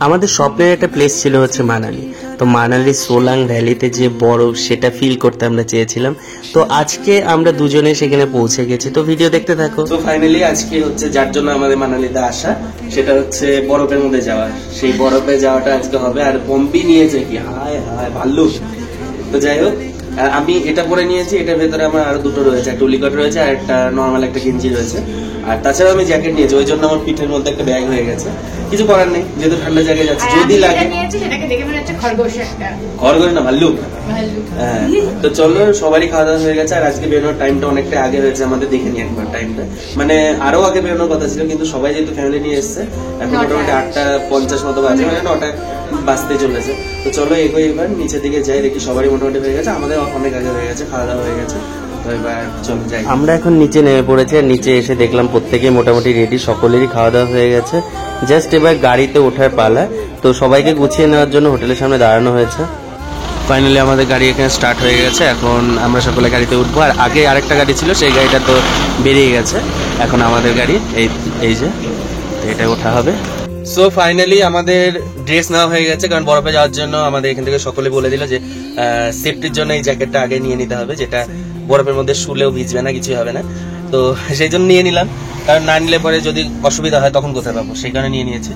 আমাদের স্বপ্নের একটা প্লেস ছিল হচ্ছে মানালি। তো মানালি সোলাং ভ্যালিতে যে বরফ সেটা ফিল করতে আমরা চেয়েছিলাম। তো আজকে আমরা দুজনে সেখানে পৌঁছে গেছি, তো ভিডিও দেখতে থাকো। তো ফাইনালি আজকে হচ্ছে যার জন্য আমাদের মানালিতে আসা, সেটা হচ্ছে বরফের মধ্যে যাওয়া। সেই বরফে যাওয়াটা আজকে হবে। আর পম্পি নিয়েছে কি হায় হায় ভাল্লুক। তো যাই হোক, আমি এটা পরে নিয়েছি। এটার ভেতরে আমার আরো দুটো রয়েছে, একটা উলিকট রয়েছে আর একটা নর্মাল একটা গেঞ্জি রয়েছে। আর তাছাড়া আমি জ্যাকেট নিয়েছি, ওই জন্য আমার পিঠের মধ্যে একটা ব্যাগ হয়ে গেছে। কিছু করার নেই, যেহেতু ঠান্ডা জায়গায় যাচ্ছে। যদি লাগে খরগোশ না ভাল্লুক। হ্যাঁ, তো চলো, সবারই খাওয়া দাওয়া হয়ে গেছে। আর আজকে বেরোনোর টাইমটা অনেকটা আগে হয়েছে আমাদের, দেখে নিই একবার টাইমটা। মানে আরো আগে বেরোনোর কথা ছিল, কিন্তু সবাই যেহেতু ফ্যামিলি নিয়ে এসছে, এখন মোটামুটি 8:50 মতো বাজে, মানে 9টা বাজতে চলেছে। তো চলো এগোই, এবার নিচের দিকে যাই, দেখি সবারই মোটামুটি হয়ে গেছে। আমাদের অনেক আগে হয়ে গেছে, খাওয়া দাওয়া হয়ে গেছে। তো এবার চলো যাই। আমরা এখন নিচে নেমে পড়েছি। আর নিচে এসে দেখলাম প্রত্যেকেই মোটামুটি রেডি, সকলেরই খাওয়া দাওয়া হয়ে গেছে। জাস্ট এবার গাড়িতে ওঠার পালা। তো সবাইকে গুছিয়ে নেওয়ার জন্য হোটেলের সামনে দাঁড়ানো হয়েছে। ফাইনালি আমাদের গাড়ি এখানে স্টার্ট হয়ে গেছে। এখন আমরা সকলে গাড়িতে উঠবো। আর আগে আরেকটা গাড়ি ছিল, সেই গাড়িটা তো বেরিয়ে গেছে। এখন আমাদের গাড়ি এই যে এটা ওঠা হবে। সো ফাইনালি আমাদের ড্রেস নেওয়া হয়ে গেছে, কারণ বরফে যাওয়ার জন্য আমাদের এখান থেকে সকলে বলে দিল যে সেফটির জন্য এই জ্যাকেটটা আগে নিয়ে নিতে হবে, যেটা বরফের মধ্যে শুলেও ভিজবে না, কিছুই হবে না। তো সেই জন্য নিয়ে নিলাম, কারণ না নিলে পরে যদি অসুবিধা হয় তখন কোথায় পাবো, সেই কারণে নিয়ে নিয়েছি।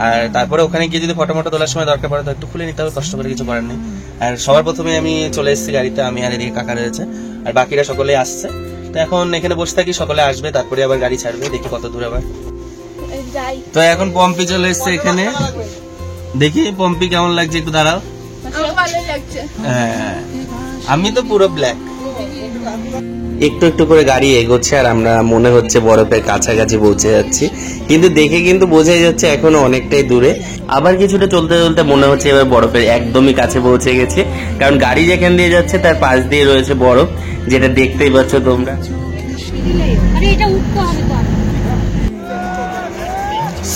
আর তারপরে ওখানে গিয়ে যদি ফটো তোলার সময় দরকার পড়ে তো একটু খুলে নিতে হবে, কষ্ট করে কিছু করার নেই। আর সবার প্রথমে আমি চলে এসেছি গাড়িতে, আমি আর এদিকে কাকা রয়েছে, আর বাকিরা সকলে আসছে। তো এখন এখানে বসে থাকি, সকলে আসবে, তারপরে আবার গাড়ি ছাড়বে, দেখি কত দূর আবার। তো এখন পম্পি চলে এসছে এখানে, দেখি পম্পি কেমন লাগছে, একটু দাঁড়াও। হ্যাঁ, আমি তো পুরো ব্ল্যাক। একটু একটু করে গাড়ি এগোচ্ছে, আর আমরা মনে হচ্ছে বরফের কাছাকাছি পৌঁছে যাচ্ছি, কিন্তু দেখে কিন্তু বোঝাই যাচ্ছে এখনো অনেকটাই দূরে। আবার কিছুটা চলতে চলতে মনে হচ্ছে এবার বরফের একদমই কাছে পৌঁছে গেছে, কারণ গাড়ি যেখান দিয়ে যাচ্ছে তার পাশ দিয়ে রয়েছে বরফ, যেটা দেখতেই পাচ্ছ তোমরা।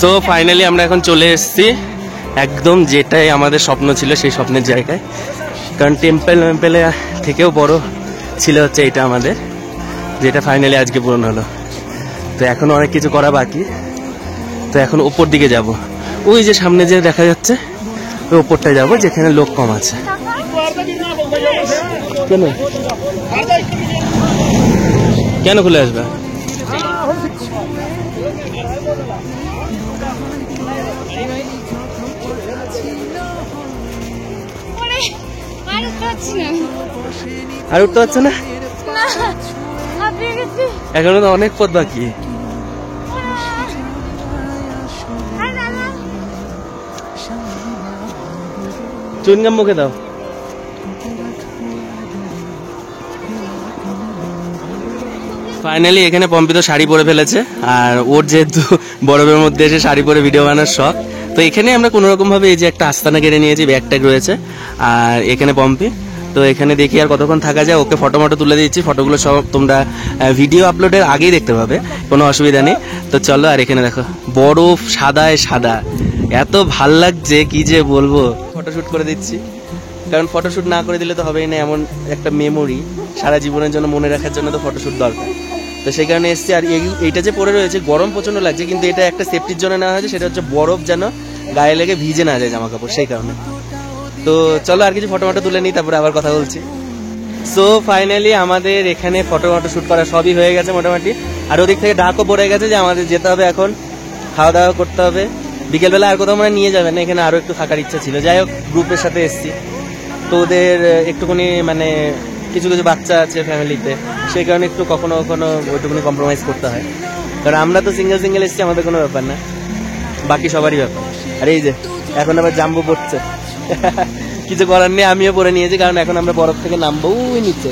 সো ফাইনালি আমরা এখন চলে এসেছি একদম যেটাই আমাদের স্বপ্ন ছিল সেই স্বপ্নের জায়গায়, কারণ টেম্পেলে থেকেও বড় ছিল হচ্ছে এটা আমাদের, যেটা ফাইনালি আজকে পূরণ হলো। তো এখন অনেক কিছু করা বাকি। তো এখন উপর দিকে যাব, ওই যে সামনে যে দেখা যাচ্ছে ওই উপরটায় যাবো, যেখানে লোক কম আছে। কেন কেন খুলে আসবে? আর উঠতে পারছো না? এখনো তো অনেক পথ বাকি। চুনগাম মুখে দাও। ফাইনালি এখানে পম্পি তো শাড়ি পরে ফেলেছে, আর ওর যেহেতু বরফের মধ্যে এসে শাড়ি পরে ভিডিও বানানোর শখ, তো এখানে আমরা কোনো রকম ভাবে এই যে একটা আস্তানা কেড়ে নিয়েছি, ব্যাগ ট্যাগ রয়েছে, আর এখানে পম্পি। তো এখানে দেখি আর কতক্ষণ থাকা যায়। ওকে ফটো তুলে দিচ্ছি, ফটোগুলো সব তোমরা ভিডিও আপলোডের আগেই দেখতে পাবে, কোনো অসুবিধা নেই। তো চলো, আর এখানে দেখো বরফ সাদায় সাদা, এত ভাল লাগছে কি যে বলবো। ফটোশুট করে দিচ্ছি, কারণ ফটোশুট না করে দিলে তো হবেই না, এমন একটা মেমোরি সারা জীবনের জন্য মনে রাখার জন্য তো ফটোশুট দরকার। তো সেই কারণে এসছি। আর এইটা যে পরে রয়েছে, গরম প্রচন্ড লাগছে, কিন্তু এটা একটা সেফটির জন্য নেওয়া হয়েছে, সেটা হচ্ছে বরফ যেন গায়ে লেগে ভিজে না যায় জামা কাপড়, সেই কারণে। তো চলো আর কিছু ফটো তুলে নিই, তারপরে আবার কথা বলছি। সো ফাইনালি আমাদের এখানে ফটো শুট করা সবই হয়ে গেছে মোটামুটি। আর ওদিক থেকে ডাকও পড়ে গেছে যে আমাদের যেতে হবে, এখন খাওয়া দাওয়া করতে হবে। বিকেলবেলা আর কোথাও মানে নিয়ে যাবে না, এখানে আরো একটু থাকার ইচ্ছা ছিল। যাই হোক, গ্রুপের সাথে এসছি, তো ওদের একটুখানি মানে কিছু কিছু বাচ্চা আছে ফ্যামিলিতে, সেই কারণে একটু কখনো কখনো ওইটুকুনি কম্প্রোমাইজ করতে হয়, কারণ আমরা তো সিঙ্গেল এসছি, আমাদের কোনো ব্যাপার না, বাকি সবারই ব্যাপার। আর এই যে এখন আবার জাম্বু পড়ছে, কিছু করার নেই, আমিও পরে নিয়েছি, কারণ এখন আমরা বরফ থেকে নামবো ওই নিচে,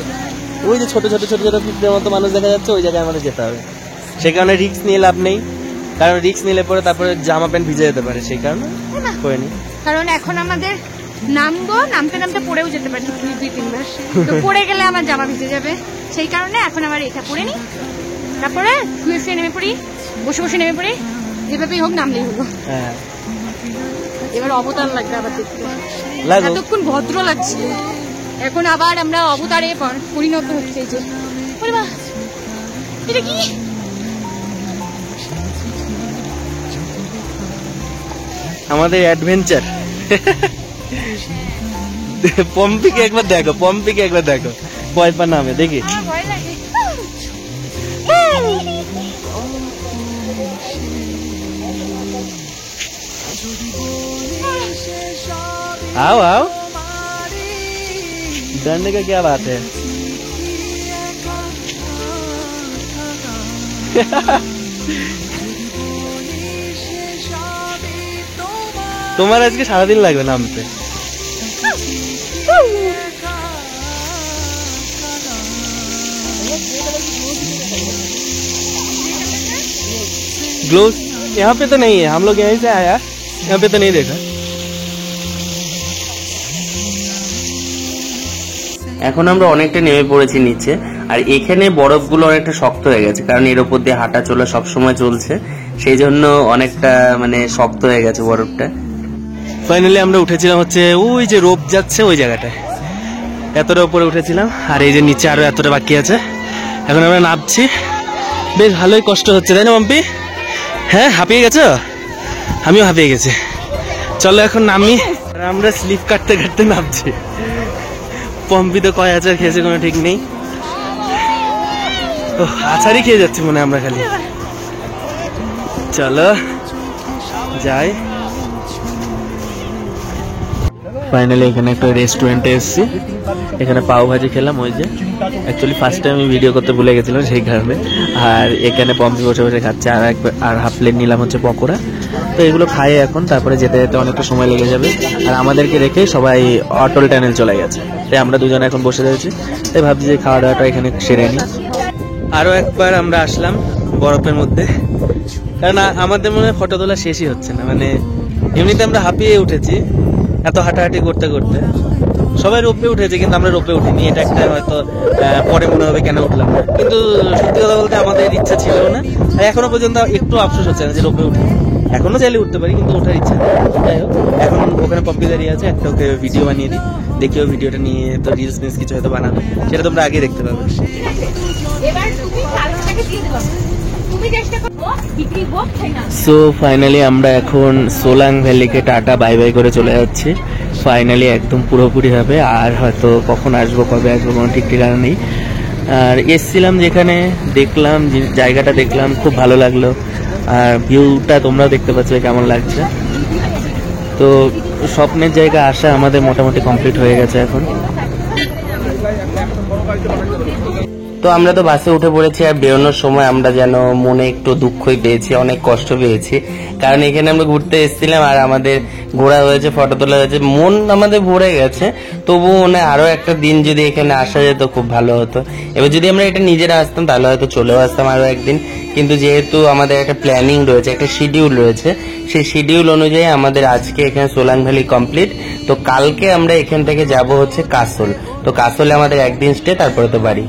ওই যে ছোট ছোট ছোট ছোট পিঁপড়ের মতো মানুষ দেখা যাচ্ছে, ওই জায়গায় আমাদের যেতে হবে। সেই কারণে রিস্ক নিয়ে লাভ নেই, কারণ রিস্ক নিলে পরে তারপরে জামা প্যান্ট ভিজে যেতে পারে, সেই কারণে করে নি। কারণ এখন আমাদের নামতে নামতে পড়েও যেতে পারি 2-3 বার, তো পড়ে গেলে আমার জামা ভিজে যাবে, সেই কারণে এখন আমার এটা পরে নি, তারপরে শুয়ে নেমে পড়ি, বসে নেমে পড়ি, যেভাবেই হোক নামলেই হলো। হ্যাঁ, এবার অবতার লাগবে আবার দেখতে, এতক্ষণ ভদ্র লাগছিল, এখন আবার আমরা অবতারে পরিণত হচ্ছে। এই যে এটা কি, আমাদের অ্যাডভেঞ্চার। পম্পিকে একবার দেখো, পম্পিকে একবার দেখো, ভয় পা নামে দেখি। আমার ভয় লাগে। आओ आओ, डरने का क्या बात है। তোমার আজকে সারাদিন লাগবে নামতে। ग्लोव यहाँ पे तो नहीं है, हम लोग यहीं से आया, यहाँ पे तो नहीं देखा। এখন আমরা অনেকটা নেমে পড়েছি নিচে, আর এখানে বরফগুলো অনেকটা শক্ত হয়ে গেছে, কারণ এর উপর দিয়ে হাঁটা চলা সবসময় চলছে, সেই জন্য অনেকটা মানে শক্ত হয়ে গেছে বরফটা। ফাইনালি আমরা উঠেছিলাম হচ্ছে ওই যে রোপ যাচ্ছে ওই জায়গাটায়, এতটা উপরে উঠেছিলাম, আর এই যে নিচে আরো এতটা বাকি আছে। এখন আমরা নামছি, বেশ ভালোই কষ্ট হচ্ছে, তাই না মাম্পি? হ্যাঁ, হাঁপিয়ে গেছো? আমিও হাঁপিয়ে গেছি। চলো এখন নামি। আমরা স্লিপ কাটতে কাটতে নামছি। পম্পি তো কয় আচার খেয়েছে কোনো ঠিক নেই, আচারই খেয়ে যাচ্ছি মনে আমরা খালি। চলো যাই। ফাইনালি এখানে একটা রেস্টুরেন্টে এসেছি, এখানে পাও ভাজি খেলাম। ওই যে অ্যাকচুয়ালি ফার্স্ট টাইম আমি ভিডিও করতে ভুলে গেছিলাম সেই কারণে। আর এখানে পম্পি বসে বসে খাচ্ছে, আর হাফ প্লেট নিলাম হচ্ছে পকোড়া। তো এগুলো খাই এখন, তারপরে যেতে যেতে অনেকটা সময় লেগে যাবে। আর আমাদেরকে রেখে সবাই অটল টানেল চলে গেছে, তাই আমরা দুজনে এখন বসে রয়েছি। তাই ভাবছি যে খাওয়া দাওয়াটা এখানে সেরে নিই। আরও একবার আমরা আসলাম বরফের মধ্যে, কারণ আমাদের মনে হয় ফটো তোলা শেষই হচ্ছে না। মানে এমনিতে আমরা হাঁপিয়ে উঠেছি এত হাঁটাহাঁটি করতে করতে, সবাই রোপে উঠেছে কিন্তু আমরা রোপে উঠিনি। এটা একটা হয়তো পরে মনে হবে কেন উঠলাম না, কিন্তু সত্যি কথা বলতে আমাদের ইচ্ছা ছিল না। আর এখনো পর্যন্ত একটু আফসোস হচ্ছে না যে রোপে উঠি, এখনো চাইলে উঠতে পারি কিন্তু ওঠার ইচ্ছা নেই। যাই হোক, এখন ওখানে পম্পি দাঁড়িয়ে আছে, একটা ওকে ভিডিও বানিয়ে দিই, দেখিও ভিডিওটা নিয়ে তো রিলস মিলস কিছু হয়তো বানাবে, সেটা তোমরা আগে দেখতে পাবে। সো ফাইনালি আমরা এখন সোলাং ভ্যালিকে টাটা বাই বাই করে চলে যাচ্ছি। ফাইনালি একদম পুরোপুরি হবে, আর হয়তো কখন আসবো কবে আসবো কোনো ঠিক ঠিকানা নেই। আর এসছিলাম যেখানে, দেখলাম জায়গাটা, দেখলাম খুব ভালো লাগলো। আর ভিউটা তোমরাও দেখতে পাচ্ছ কেমন লাগছে। তো স্বপ্নের জায়গা আসা আমাদের মোটামুটি কমপ্লিট হয়ে গেছে এখন। তো আমরা তো বাসে উঠে পড়েছি, আর বেরোনোর সময় আমরা যেন মনে একটু দুঃখই পেয়েছি, অনেক কষ্ট পেয়েছি, কারণ এখানে আমরা ঘুরতে এসেছিলাম আর আমাদের ঘোরা হয়েছে, ফটো তোলা হয়েছে, মন আমাদের ভরে গেছে। তবুও মনে আরো একটা দিন যদি এখানে আসা যেত খুব ভালো হতো। এবার যদি আমরা এটা নিজেরা আসতাম তাহলে হয়তো চলেও আসতাম আরো একদিন, কিন্তু যেহেতু আমাদের একটা প্ল্যানিং রয়েছে, একটা শিডিউল রয়েছে, সেই শিডিউল অনুযায়ী আমাদের আজকে এখানে সোলাং ভ্যালি কমপ্লিট। তো কালকে আমরা এখান থেকে যাব হচ্ছে কাসল। তো কাসলে আমাদের একদিন স্টে, তারপরে তো বাড়ি।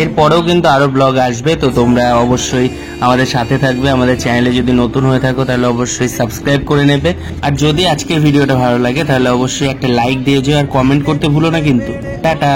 এরপরেও কিন্তু আরো ব্লগ আসবে, তো তোমরা অবশ্যই আমাদের সাথে থাকবে। আমাদের চ্যানেলে যদি নতুন হয়ে থাকো তাহলে অবশ্যই সাবস্ক্রাইব করে নেবে। আর যদি আজকের ভিডিওটা ভালো লাগে তাহলে অবশ্যই একটা লাইক দিয়ে যেও, আর কমেন্ট করতে ভুলো না কিন্তু। টাটা।